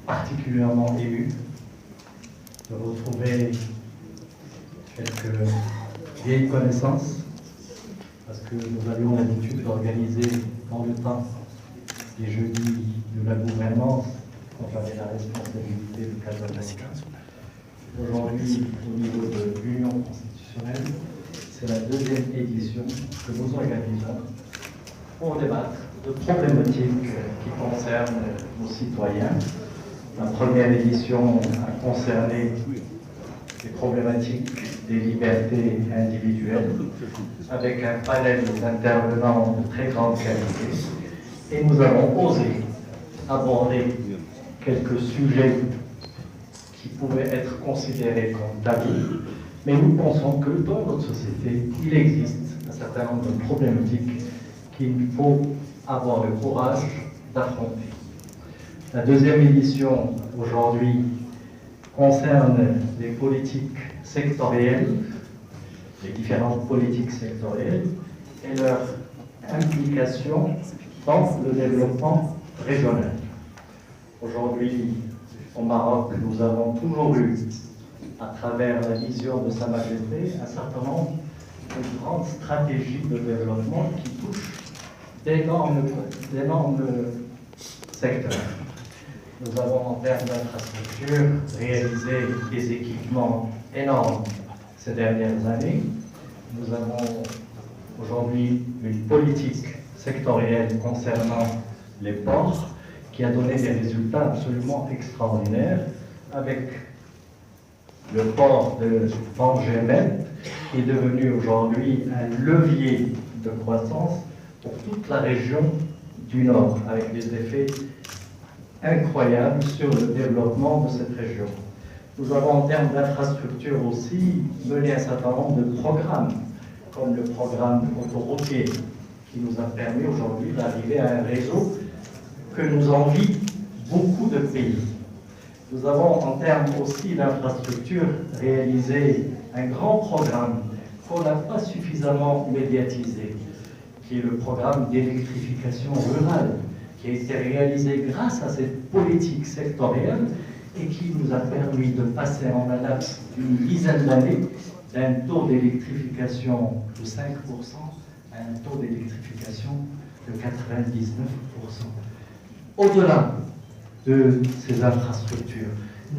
particulièrement ému de retrouver quelques vieilles connaissances, parce que nous avions l'habitude d'organiser dans le temps les jeudis de la gouvernance quand j'avais la responsabilité de Casablanca. Aujourd'hui, au niveau de l'Union constitutionnelle, c'est la deuxième édition que nous organisons pour débattre de problématiques qui concernent nos citoyens. La première édition a concerné les problématiques des libertés individuelles, avec un panel d'intervenants de très grande qualité. Et nous avons osé aborder quelques sujets qui pouvaient être considérés comme tabous, mais nous pensons que dans notre société, il existe un certain nombre de problématiques qu'il faut avoir le courage d'affronter. La deuxième édition, aujourd'hui, concerne les politiques sectorielles, les différentes politiques sectorielles et leur implication dans le développement régional. Aujourd'hui, au Maroc, nous avons toujours eu, à travers la vision de Sa Majesté, un certain nombre de grandes stratégies de développement qui touchent d'énormes secteurs. Nous avons, en termes d'infrastructures, réalisé des équipements énormes ces dernières années. Nous avons aujourd'hui une politique sectorielle concernant les ports qui a donné des résultats absolument extraordinaires, avec le port de Tanger-Med qui est devenu aujourd'hui un levier de croissance pour toute la région du Nord, avec des effets incroyables sur le développement de cette région. Nous avons, en termes d'infrastructures aussi, mené un certain nombre de programmes, comme le programme autoroutier, qui nous a permis aujourd'hui d'arriver à un réseau que nous envient beaucoup de pays. Nous avons, en termes aussi d'infrastructures, réalisé un grand programme qu'on n'a pas suffisamment médiatisé, qui est le programme d'électrification rurale, qui a été réalisé grâce à cette politique sectorielle et qui nous a permis de passer en un laps d'une dizaine d'années d'un taux d'électrification de 5% à un taux d'électrification de 99%. Au-delà de ces infrastructures,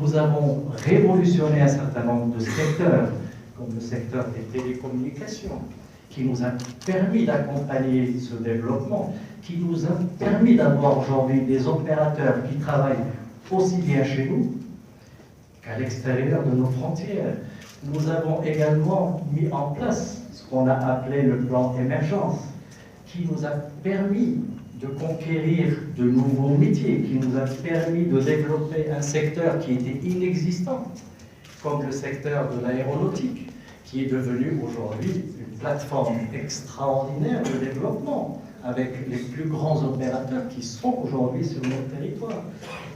nous avons révolutionné un certain nombre de secteurs, comme le secteur des télécommunications, qui nous a permis d'accompagner ce développement, qui nous a permis d'avoir aujourd'hui des opérateurs qui travaillent aussi bien chez nous qu'à l'extérieur de nos frontières. Nous avons également mis en place ce qu'on a appelé le plan émergence, qui nous a permis de conquérir de nouveaux métiers, qui nous a permis de développer un secteur qui était inexistant, comme le secteur de l'aéronautique, qui est devenu aujourd'hui une plateforme extraordinaire de développement, avec les plus grands opérateurs qui sont aujourd'hui sur notre territoire,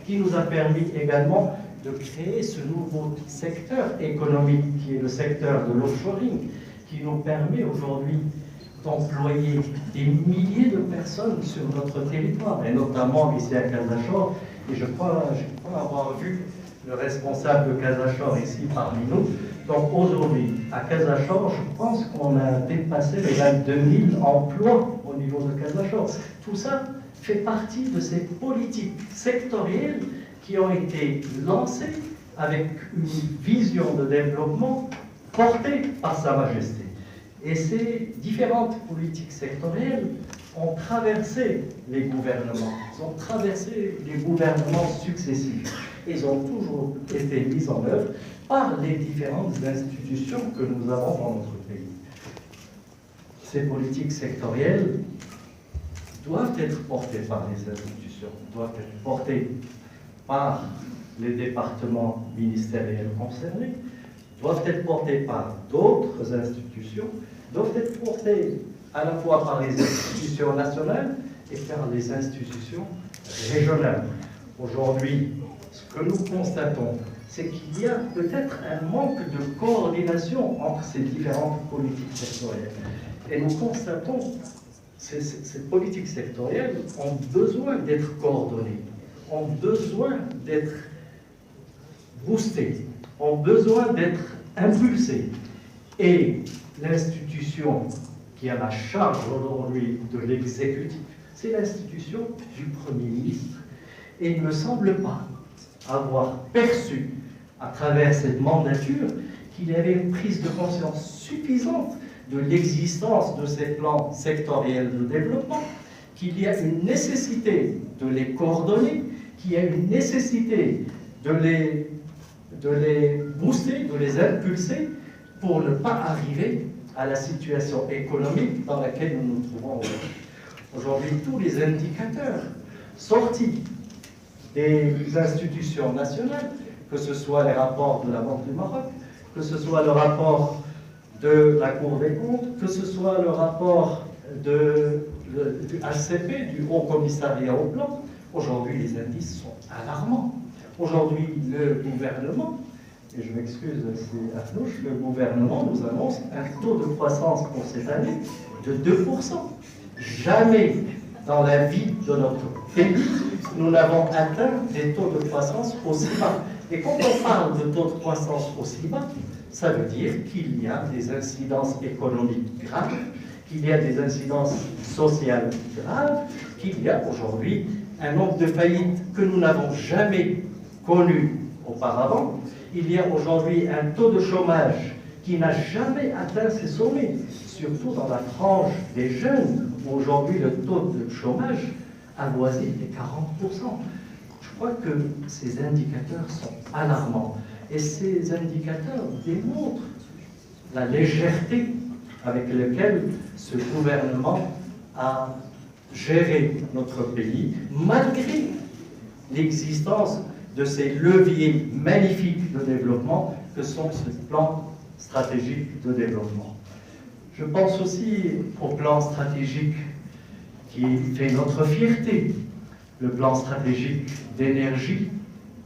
qui nous a permis également de créer ce nouveau secteur économique, qui est le secteur de l'offshoring, qui nous permet aujourd'hui d'employer des milliers de personnes sur notre territoire, et notamment ici à Casa-Chor. Et je crois avoir vu le responsable de Casa-Chor ici parmi nous. Donc aujourd'hui, à Casa-Chor, je pense qu'on a dépassé les 22 000 emplois au niveau de Casa-Chor. Tout ça fait partie de ces politiques sectorielles qui ont été lancées avec une vision de développement portée par Sa Majesté. Et ces différentes politiques sectorielles ont traversé les gouvernements, ont traversé les gouvernements successifs. Ils ont toujours été mis en œuvre par les différentes institutions que nous avons dans notre pays. Ces politiques sectorielles doivent être portées par les institutions, doivent être portées par les départements ministériels concernés, doivent être portées par d'autres institutions, doivent être portées à la fois par les institutions nationales et par les institutions régionales. Aujourd'hui, ce que nous constatons, c'est qu'il y a peut-être un manque de coordination entre ces différentes politiques sectorielles. Et nous constatons que ces politiques sectorielles ont besoin d'être coordonnées, ont besoin d'être boostés, ont besoin d'être impulsés. Et l'institution qui a la charge aujourd'hui de l'exécutif, c'est l'institution du Premier ministre. Et il ne me semble pas avoir perçu, à travers cette mandature, qu'il y avait une prise de conscience suffisante de l'existence de ces plans sectoriels de développement, qu'il y a une nécessité de les coordonner, qu'il y a une nécessité de les booster, de les impulser, pour ne pas arriver à la situation économique dans laquelle nous nous trouvons aujourd'hui. Aujourd'hui, tous les indicateurs sortis des institutions nationales, que ce soit les rapports de la Banque du Maroc, que ce soit le rapport de la Cour des comptes, que ce soit le rapport du HCP, du Haut Commissariat au Plan, aujourd'hui les indices sont alarmants. Aujourd'hui, le gouvernement, et je m'excuse, c'est Afnouche, le gouvernement nous annonce un taux de croissance pour cette année de 2%. Jamais dans la vie de notre pays, nous n'avons atteint des taux de croissance aussi bas. Et quand on parle de taux de croissance aussi bas, ça veut dire qu'il y a des incidences économiques graves, qu'il y a des incidences sociales graves, qu'il y a aujourd'hui un nombre de faillites que nous n'avons jamais connu auparavant. Il y a aujourd'hui un taux de chômage qui n'a jamais atteint ses sommets, surtout dans la frange des jeunes, où aujourd'hui le taux de chômage avoisine les 40%. Je crois que ces indicateurs sont alarmants. Et ces indicateurs démontrent la légèreté avec laquelle ce gouvernement a géré notre pays, malgré l'existence de ces leviers magnifiques de développement que sont ce plan stratégique de développement. Je pense aussi au plan stratégique qui fait notre fierté, le plan stratégique d'énergie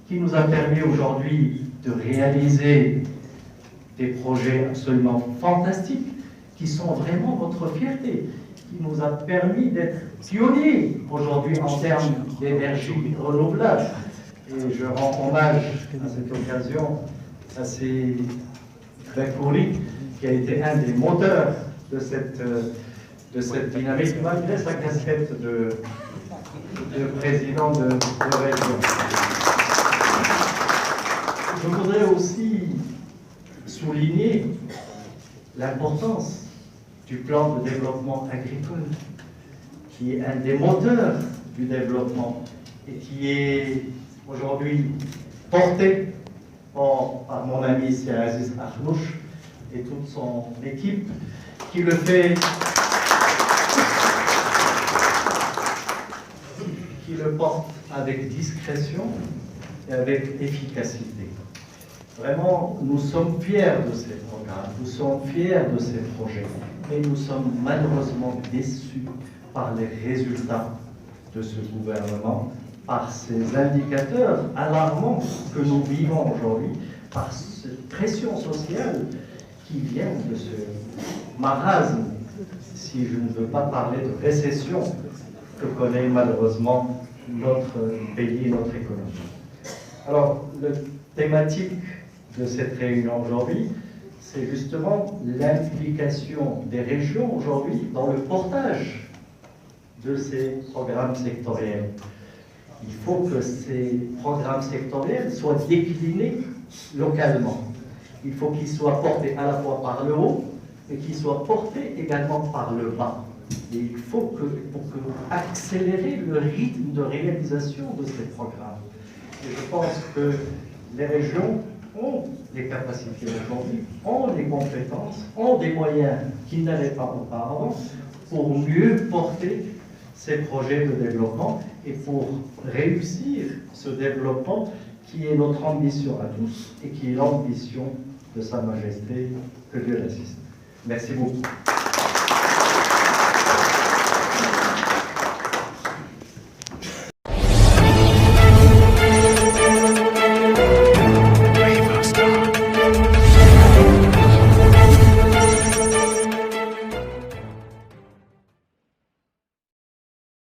qui nous a permis aujourd'hui de réaliser des projets absolument fantastiques qui sont vraiment notre fierté, qui nous a permis d'être pionniers aujourd'hui en termes d'énergie renouvelable. Et je rends hommage à cette occasion à ces Bakouri, qui a été un des moteurs de cette dynamique, malgré sa casquette de président de région. Je voudrais aussi souligner l'importance du plan de développement agricole, qui est un des moteurs du développement et qui est aujourd'hui porté par mon ami Sir Aziz Arnouch et toute son équipe, qui le fait, qui le porte avec discrétion et avec efficacité. Vraiment, nous sommes fiers de ces programmes, nous sommes fiers de ces projets, mais nous sommes malheureusement déçus par les résultats de ce gouvernement, par ces indicateurs alarmants que nous vivons aujourd'hui, par cette pression sociale qui vient de ce marasme, si je ne veux pas parler de récession que connaît malheureusement notre pays et notre économie. Alors, la thématique de cette réunion aujourd'hui, c'est justement l'implication des régions aujourd'hui dans le portage de ces programmes sectoriels. Il faut que ces programmes sectoriels soient déclinés localement. Il faut qu'ils soient portés à la fois par le haut, mais qu'ils soient portés également par le bas. Et il faut accélérer le rythme de réalisation de ces programmes. Et je pense que les régions ont les capacités aujourd'hui, ont les compétences, ont des moyens qu'ils n'avaient pas auparavant pour mieux porter ces projets de développement et pour réussir ce développement qui est notre ambition à tous et qui est l'ambition de Sa Majesté, que Dieu l'assiste. Merci beaucoup.